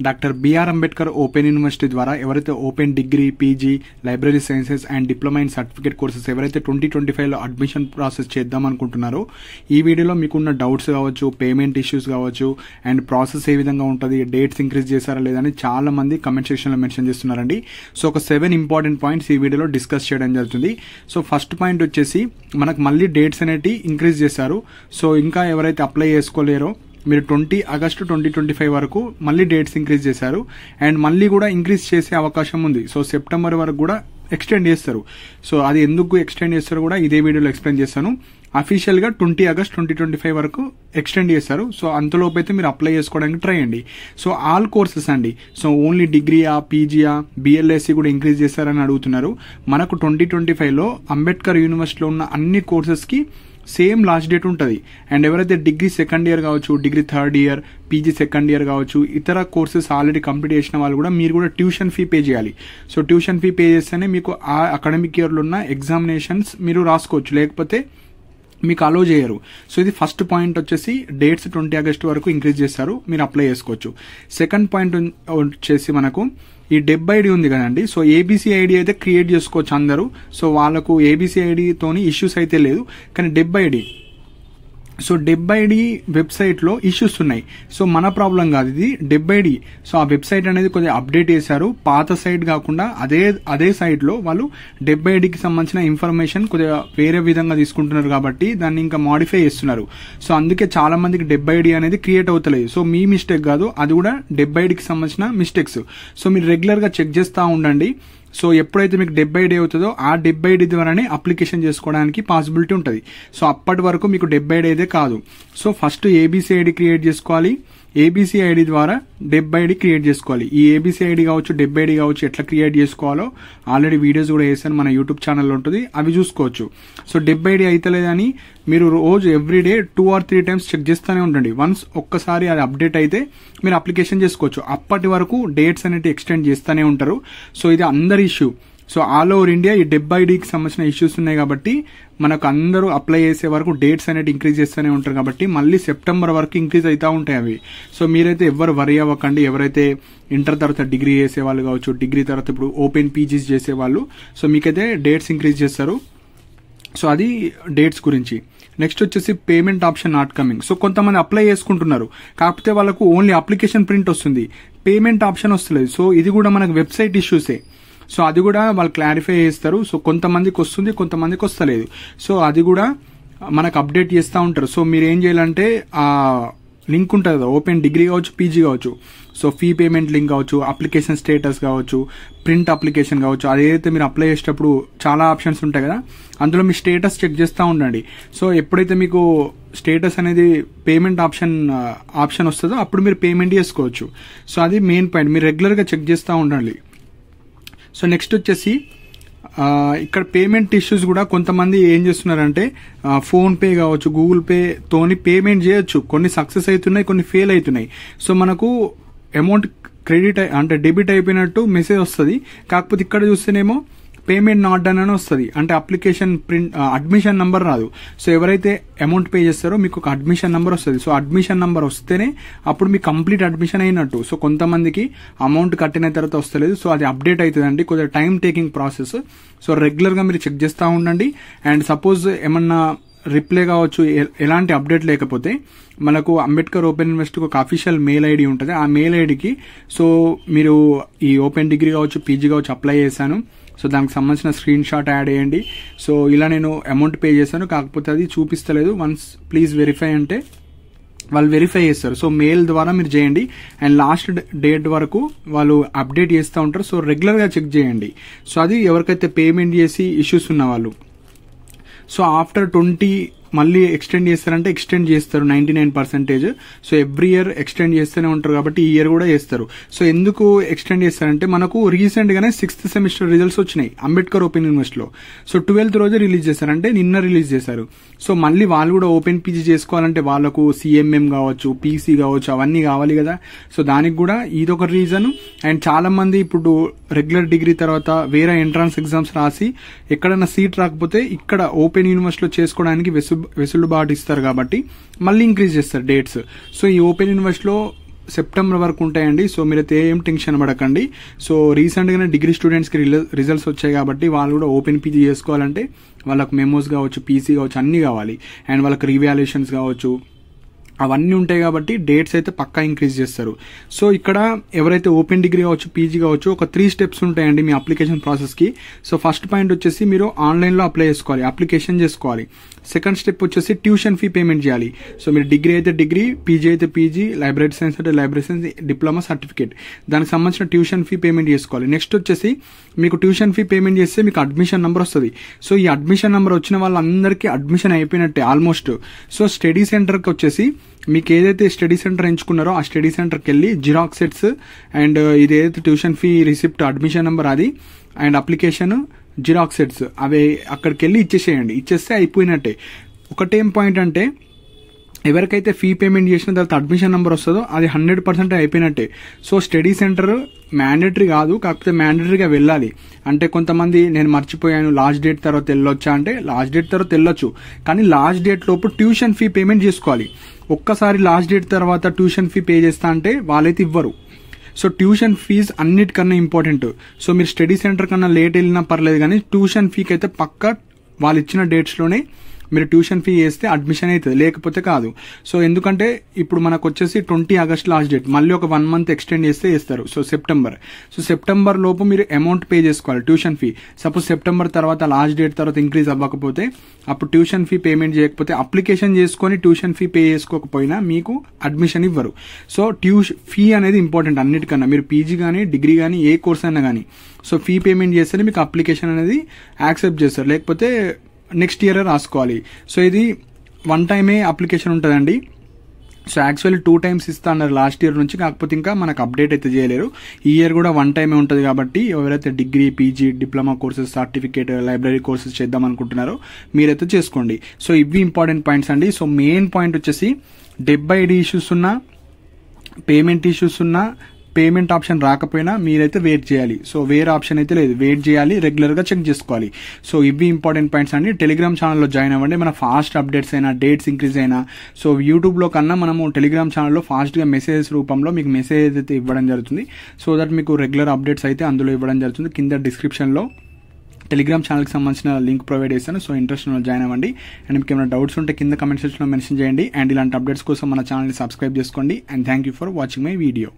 Doctor BR Ambedkar open university ద్వారా ఎవరైతే open degree, PG, library sciences and diploma in certificate courses ఎవరైతే 2025లో admission process చేద్దాం అనుకుంటున్నారో ఈ వీడియోలో మీకున్న డౌట్స్ కావచ్చు, పేమెంట్ ఇష్యూస్ కావచ్చు అండ్ ప్రాసెస్ ఏ విధంగా ఉంటుంది, డేట్స్ ఇంక్రీజ్ చేశారా లేదని చాలా మంది కమెంట్ సెక్షన్లో మెన్షన్ చేస్తున్నారండి. సో ఒక 7 ఇంపార్టెంట్ పాయింట్స్ ఈ వీడియోలో డిస్కస్ చేయడం జరుగుతుంది. సో ఫస్ట్ పాయింట్ వచ్చేసి మనకు మళ్ళీ డేట్స్ అనేవి ఇంక్రీజ్ చేశారు. సో ఇంకా ఎవరైతే అప్లై చేసుకోలేరో మీరు 20 ఆగస్టు 2025 వరకు మళ్ళీ డేట్స్ ఇంక్రీజ్ చేశారు అండ్ మళ్ళీ కూడా ఇంక్రీజ్ చేసే అవకాశం ఉంది. సో సెప్టెంబర్ వరకు కూడా ఎక్స్టెండ్ చేస్తారు. సో అది ఎందుకు ఎక్స్టెండ్ చేస్తారో కూడా ఇదే వీడియోలో ఎక్స్ప్లెయిన్ చేస్తాను. అఫీషియల్గా 20 ఆగస్ట్ 2025 వరకు ఎక్స్టెండ్ చేస్తారు. సో అంతలోపు అయితే మీరు అప్లై చేసుకోవడానికి ట్రై చేయండి. సో ఆల్ కోర్సెస్ అండి. సో ఓన్లీ డిగ్రీయా, పీజీయా, బిఎల్ఎస్సీ కూడా ఇంక్రీజ్ చేస్తారని అడుగుతున్నారు. మనకు 2025లో అంబేద్కర్ యూనివర్సిటీలో ఉన్న అన్ని కోర్సెస్కి సేమ్ లాస్ట్ డేట్ ఉంటుంది. అండ్ ఎవరైతే డిగ్రీ సెకండ్ ఇయర్ కావచ్చు, degree third year, PG second year కావచ్చు, ఇతర కోర్సెస్ ఆల్రెడీ కంప్లీట్ చేసిన వాళ్ళు కూడా మీరు కూడా ట్యూషన్ ఫీ పే చేయాలి. సో ట్యూషన్ ఫీ పే చేస్తేనే మీకు ఆ అకాడమిక్ ఇయర్లో ఉన్న ఎగ్జామినేషన్స్ మీరు రాసుకోవచ్చు, లేకపోతే మీకు అలో చేయరు. సో ఇది ఫస్ట్ పాయింట్ వచ్చేసి డేట్స్ 20 ఆగస్టు వరకు ఇంక్రీజ్ చేస్తారు, మీరు అప్లై చేసుకోవచ్చు. సెకండ్ పాయింట్ వచ్చేసి మనకు ఈ డెబ్ ఐడి ఉంది కదండి. సో ఏబీసీ ఐడి అయితే క్రియేట్ చేసుకోవచ్చు అందరూ. సో వాళ్ళకు ఏబీసీ ఐడితోని ఇష్యూస్ అయితే లేదు, కానీ డెబ్ ఐడి, సో డెబ్ ఐడి వెబ్సైట్లో ఇష్యూస్ ఉన్నాయి. సో మన ప్రాబ్లం కాదు, ఇది డెబ్ ఐడి. సో ఆ వెబ్సైట్ అనేది కొద్దిగా అప్డేట్ చేశారు, పాత సైట్ కాకుండా అదే సైట్లో వాళ్ళు డెబ్ ఐడికి సంబంధించిన ఇన్ఫర్మేషన్ కొద్దిగా వేరే విధంగా తీసుకుంటున్నారు కాబట్టి దాన్ని ఇంకా మాడిఫై చేస్తున్నారు. సో అందుకే చాలా మందికి డెబ్ ఐడి అనేది క్రియేట్ అవుతలేదు. సో మీ మిస్టేక్ కాదు, అది కూడా డెబ్ ఐడికి సంబంధించిన మిస్టేక్స్. సో మీరు రెగ్యులర్గా చెక్ చేస్తూ ఉండండి. సో ఎప్పుడైతే మీకు డెబ్ ఐడి అవుతుందో ఆ డెబ్ ఐడి ద్వారానే అప్లికేషన్ చేసుకోవడానికి పాసిబిలిటీ ఉంటుంది. సో అప్పటి వరకు మీకు డెబ్ ఐడి అయితే కాదు. So first ABC ID create చేసుకోవాలి, ఏబీసీ ఐడి ద్వారా డెబ్ ఐడి క్రియేట్ చేసుకోవాలి. ఈ ఏబీసీ ఐడి కావచ్చు, డెబ్ ఐడి కావచ్చు ఎట్లా క్రియేట్ చేసుకోవాలో ఆల్రెడీ వీడియోస్ కూడా వేసాను, మన యూట్యూబ్ ఛానల్లో ఉంటుంది, అవి చూసుకోవచ్చు. సో డెబ్ ఐడి అయితలేదని మీరు రోజు ఎవ్రీడే 2 or 3 టైమ్స్ చెక్ చేస్తూనే ఉండండి. వన్స్ ఒక్కసారి అది అప్డేట్ అయితే మీరు అప్లికేషన్ చేసుకోవచ్చు. అప్పటి వరకు డేట్స్ అనేవి ఎక్స్టెండ్ చేస్తూనే ఉంటారు. సో ఇది అందరి issue. So all over India ఈ డెబ్ ఐడికి సంబంధించిన ఇష్యూస్ ఉన్నాయి కాబట్టి మనకు అందరూ అప్లై చేసే వరకు డేట్స్ అనేవి ఇంక్రీజ్ చేస్తూనే ఉంటారు కాబట్టి మళ్ళీ సెప్టెంబర్ వరకు ఇంక్రీజ్ అవుతూ ఉంటాయి అవి. సో మీరైతే ఎవరు వరీ అవ్వకండి. ఎవరైతే ఇంటర్ తర్వాత డిగ్రీ చేసే వాళ్ళు కావచ్చు, డిగ్రీ తర్వాత ఇప్పుడు ఓపెన్ పీజీస్ చేసేవాళ్ళు, సో మీకైతే డేట్స్ ఇంక్రీజ్ చేస్తారు. సో అది డేట్స్ గురించి. నెక్స్ట్ వచ్చేసి payment option not coming. So కొంతమంది అప్లై చేసుకుంటున్నారు, కాకపోతే వాళ్ళకు ఓన్లీ అప్లికేషన్ ప్రింట్ వస్తుంది, పేమెంట్ ఆప్షన్ వస్తలేదు. సో ఇది కూడా మనకు వెబ్సైట్ ఇష్యూసే. సో అది కూడా వాళ్ళు క్లారిఫై చేస్తారు. సో కొంతమందికి వస్తుంది, కొంతమందికి వస్తలేదు. సో అది కూడా మనకు అప్డేట్ చేస్తూ ఉంటారు. సో మీరు ఏం చేయాలంటే ఆ లింక్ ఉంటుంది కదా, ఓపెన్ డిగ్రీ కావచ్చు, పీజీ కావచ్చు, సో ఫీ పేమెంట్ లింక్ కావచ్చు, అప్లికేషన్ స్టేటస్ కావచ్చు, ప్రింట్ అప్లికేషన్ కావచ్చు, అదేదైతే మీరు అప్లై చేసేటప్పుడు చాలా ఆప్షన్స్ ఉంటాయి కదా, అందులో మీ స్టేటస్ చెక్ చేస్తూ ఉండండి. సో ఎప్పుడైతే మీకు స్టేటస్ అనేది పేమెంట్ ఆప్షన్ వస్తుందో అప్పుడు మీరు పేమెంట్ చేసుకోవచ్చు. సో అది మెయిన్ పాయింట్, మీరు రెగ్యులర్గా చెక్ చేస్తూ ఉండండి. సో నెక్స్ట్ వచ్చేసి ఇక్కడ పేమెంట్ ఇష్యూస్ కూడా కొంతమంది ఏం చేస్తున్నారంటే ఫోన్పే కావచ్చు, గూగుల్ పే తోని పేమెంట్ చేయొచ్చు. కొన్ని సక్సెస్ అవుతున్నాయి, కొన్ని ఫెయిల్ అవుతున్నాయి. సో మనకు అమౌంట్ క్రెడిట్ అంటే డెబిట్ అయిపోయినట్టు మెసేజ్ వస్తుంది. కాకపోతే ఇక్కడ చూస్తేనేమో పేమెంట్ నాట్ డన్ అని వస్తుంది, అంటే అప్లికేషన్ అడ్మిషన్ నంబర్ రాదు. సో ఎవరైతే అమౌంట్ పే చేస్తారో మీకు ఒక అడ్మిషన్ నంబర్ వస్తుంది. సో అడ్మిషన్ నంబర్ వస్తేనే అప్పుడు మీకు కంప్లీట్ అడ్మిషన్ అయినట్టు. సో కొంతమందికి అమౌంట్ కట్టిన తర్వాత వస్తలేదు. సో అది అప్డేట్ అవుతుందండి, కొద్దిగా టైం టేకింగ్ ప్రాసెస్. సో రెగ్యులర్గా మీరు చెక్ చేస్తూ ఉండండి. అండ్ సపోజ్ ఏమన్నా రిప్లై కావచ్చు, ఎలాంటి అప్డేట్ లేకపోతే మనకు అంబేద్కర్ ఓపెన్ యూనివర్సిటీకి ఒక అఫీషియల్ మెయిల్ ఐడి ఉంటుంది. ఆ మెయిల్ ఐడికి సో మీరు ఈ ఓపెన్ డిగ్రీ కావచ్చు, పీజీ కావచ్చు అప్లై చేశాను, సో దానికి సంబంధించిన స్క్రీన్ షాట్ యాడ్ చేయండి. సో ఇలా నేను అమౌంట్ పే చేశాను, కాకపోతే అది చూపిస్తలేదు, వన్స్ ప్లీజ్ వెరిఫై అంటే వాళ్ళు వెరిఫై చేస్తారు. సో మెయిల్ ద్వారా మీరు చేయండి. అండ్ లాస్ట్ డేట్ వరకు వాళ్ళు అప్డేట్ చేస్తూ ఉంటారు. సో రెగ్యులర్గా చెక్ చేయండి. సో అది ఎవరికైతే పేమెంట్ చేసి ఇష్యూస్ ఉన్న వాళ్ళు. సో ఆఫ్టర్ 20 మళ్ళీ ఎక్స్టెండ్ చేస్తారంటే ఎక్స్టెండ్ చేస్తారు 99%. సో ఎవ్రీ ఇయర్ ఎక్స్టెండ్ చేస్తూనే ఉంటారు కాబట్టి ఈ ఇయర్ కూడా చేస్తారు. సో ఎందుకు ఎక్స్టెండ్ చేస్తారంటే మనకు రీసెంట్ గానే 6th సెమిస్టర్ రిజల్ట్స్ వచ్చినాయి అంబేద్కర్ ఓపెన్ యూనివర్సిటీలో. సో 12th రోజు రిలీజ్ చేశారు, అంటే నిన్న రిలీజ్ చేశారు. సో మళ్ళీ వాళ్ళు కూడా ఓపెన్ పీజీ చేసుకోవాలంటే వాళ్ళకు సిఎంఎం కావచ్చు, పీసీ కావచ్చు, అవన్నీ కావాలి కదా. సో దానికి కూడా ఇదొక రీజన్. అండ్ చాలా మంది ఇప్పుడు రెగ్యులర్ డిగ్రీ తర్వాత వేరే ఎంట్రన్స్ ఎగ్జామ్స్ రాసి ఎక్కడైనా సీట్ రాకపోతే ఇక్కడ ఓపెన్ యూనివర్సిటీలో చేసుకోవడానికి వెసులుబాటు ఇస్తారు కాబట్టి మళ్ళీ ఇంక్రీజ్ చేస్తారు డేట్స్. సో ఈ ఓపెన్ యూనివర్సిటీలో సెప్టెంబర్ వరకు ఉంటాయండి. సో మీరైతే ఏం టెన్షన్ పడకండి. సో రీసెంట్గానే డిగ్రీ స్టూడెంట్స్కి రిజల్ట్స్ వచ్చాయి కాబట్టి వాళ్ళు కూడా ఓపెన్ పీజీ చేసుకోవాలంటే వాళ్ళకి మెమోస్ కావచ్చు, పీసీ కావచ్చు, అన్నీ కావాలి. అండ్ వాళ్ళకి రివాల్యుయేషన్స్ కావచ్చు, అవన్నీ ఉంటాయి కాబట్టి డేట్స్ అయితే పక్కా ఇంక్రీజ్ చేస్తారు. సో ఇక్కడ ఎవరైతే ఓపెన్ డిగ్రీ కావచ్చు, పీజీ కావచ్చు, ఒక 3 స్టెప్స్ ఉంటాయండి మీ అప్లికేషన్ ప్రాసెస్కి. సో ఫస్ట్ పాయింట్ వచ్చేసి మీరు ఆన్లైన్లో అప్లై చేసుకోవాలి, అప్లికేషన్ చేసుకోవాలి. సెకండ్ స్టెప్ వచ్చేసి ట్యూషన్ ఫీ పేమెంట్ చేయాలి. సో మీరు డిగ్రీ అయితే డిగ్రీ, పీజీ అయితే పీజీ, లైబ్రరీ సైన్స్ అయితే లైబ్రరీ సైన్స్, డిప్లొమా సర్టిఫికేట్, దానికి సంబంధించిన ట్యూషన్ ఫీ పేమెంట్ చేసుకోవాలి. నెక్స్ట్ వచ్చేసి మీకు ట్యూషన్ ఫీ పేమెంట్ చేస్తే మీకు అడ్మిషన్ నెంబర్ వస్తుంది. సో ఈ అడ్మిషన్ నెంబర్ వచ్చిన వాళ్ళందరికీ అడ్మిషన్ అయిపోయినట్టే ఆల్మోస్ట్. సో స్టడీ సెంటర్కి వచ్చేసి మీకు ఏదైతే స్టడీ సెంటర్ ఎంచుకున్నారో ఆ స్టడీ సెంటర్కి వెళ్ళి జిరాక్స్ సెట్స్ అండ్ ఇది ఏదైతే tuition fee receipt, admission number అది అండ్ అప్లికేషన్, జిరాక్స్ సెట్స్ అవి అక్కడికి వెళ్ళి ఇచ్చేసేయండి. ఇచ్చేస్తే అయిపోయినట్టే. ఒకటేం పాయింట్ అంటే ఎవరికైతే ఫీ పేమెంట్ చేసిన తర్వాత అడ్మిషన్ నెంబర్ వస్తుందో అది 100% అయిపోయినట్టే. సో స్టడీ సెంటర్ మ్యాండేటరీ కాదు, కాకపోతే మ్యాండేటరీగా వెళ్ళాలి. అంటే కొంతమంది నేను మర్చిపోయాను లాస్ట్ డేట్ తర్వాత వెళ్ళొచ్చా అంటే లాస్ట్ డేట్ తర్వాత వెళ్ళొచ్చు, కానీ లాస్ట్ డేట్ లోపు ట్యూషన్ ఫీ పేమెంట్ చేసుకోవాలి. ఒక్కసారి లాస్ట్ డేట్ తర్వాత ట్యూషన్ ఫీ పే చేస్తా అంటే వాళ్ళైతే ఇవ్వరు. సో ట్యూషన్ ఫీజ్ అన్నిటికన్నా ఇంపార్టెంట్. సో మీరు స్టడీ సెంటర్ కన్నా లేట్ వెళ్ళినా పర్లేదు, కానీ ట్యూషన్ ఫీకి అయితే పక్కా వాళ్ళు ఇచ్చిన డేట్స్లోనే మీరు ట్యూషన్ ఫీ వేస్తే అడ్మిషన్ అవుతుంది, లేకపోతే కాదు. సో ఎందుకంటే ఇప్పుడు మనకు వచ్చేసి 20 ఆగస్ట్ లాస్ట్ డేట్, మళ్ళీ ఒక 1 మంత్ ఎక్స్టెండ్ చేస్తే వేస్తారు. సో సెప్టెంబర్ లోపు మీరు అమౌంట్ పే చేసుకోవాలి ట్యూషన్ ఫీ. సపోజ్ సెప్టెంబర్ తర్వాత లాస్ట్ డేట్ తర్వాత ఇంక్రీజ్ అవ్వకపోతే అప్పుడు ట్యూషన్ ఫీ పేమెంట్ చేయకపోతే అప్లికేషన్ చేసుకొని ట్యూషన్ ఫీ పే చేసుకోకపోయినా మీకు అడ్మిషన్ ఇవ్వరు. సో ఫీ అనేది ఇంపార్టెంట్ అన్నిటికన్నా. మీరు పీజీ కానీ డిగ్రీ కానీ ఏ కోర్స్ అయినా కానీ సో ఫీ పేమెంట్ చేస్తేనే మీకు అప్లికేషన్ అనేది యాక్సెప్ట్ చేస్తారు, లేకపోతే నెక్స్ట్ ఇయర్ రాసుకోవాలి. సో ఇది 1 టైమే అప్లికేషన్ ఉంటుందండి. సో యాక్చువల్లీ 2 టైమ్స్ ఇస్తా అన్నారు లాస్ట్ ఇయర్ నుంచి, కాకపోతే ఇంకా మనకు అప్డేట్ అయితే చేయలేరు. ఈ ఇయర్ కూడా 1 టైమే ఉంటుంది కాబట్టి ఎవరైతే degree, PG, diploma courses, certificate, library courses చేద్దాం అనుకుంటున్నారో మీరైతే చేసుకోండి. సో ఇవి ఇంపార్టెంట్ పాయింట్స్ అండి. సో మెయిన్ పాయింట్ వచ్చేసి 70 ఇష్యూస్ ఉన్నా, పేమెంట్ ఇష్యూస్ ఉన్నా, పేమెంట్ ఆప్షన్ రాకపోయినా మీరైతే వెయిట్ చేయాలి. సో వేరే ఆప్షన్ అయితే లేదు, వెయిట్ చేయాలి, రెగ్యులర్గా చెక్ చేసుకోవాలి. సో ఇవి ఇంపార్టెంట్ పాయింట్స్ అండి. టెలిగ్రామ్ ఛానల్లో జాయిన్ అవ్వండి. మన ఫాస్ట్ అప్డేట్స్ అయినా, డేట్స్ ఇంక్రీజ్ అయినా, సో యూట్యూబ్లో కన్నా మనము టెలిగ్రామ్ ఛానల్లో ఫాస్ట్గా మెసేజెస్ రూపంలో మీకు మెసేజ్ అయితే ఇవ్వడం జరుగుతుంది. సో దట్ మీకు రెగ్యులర్ అప్డేట్స్ అయితే అందులో ఇవ్వడం జరుగుతుంది. కింద డిస్క్రిప్షన్లో టెలిగ్రామ్ ఛానల్కి సంబంధించిన లింక్ ప్రొవైడ్ చేస్తాను. సో ఇంట్రెస్ట్ ఉన్న జాయిన్ అవ్వండి. అండ్ మీకు ఏమైనా డౌట్స్ ఉంటే కింద కమెంట్ సెక్షన్లో మెన్షన్ చేయండి. అండ్ ఇలాంటి అప్డేట్స్ కోసం మన ఛానల్ని సబ్స్క్రైబ్ చేసుకోండి. And thank you for watching my video.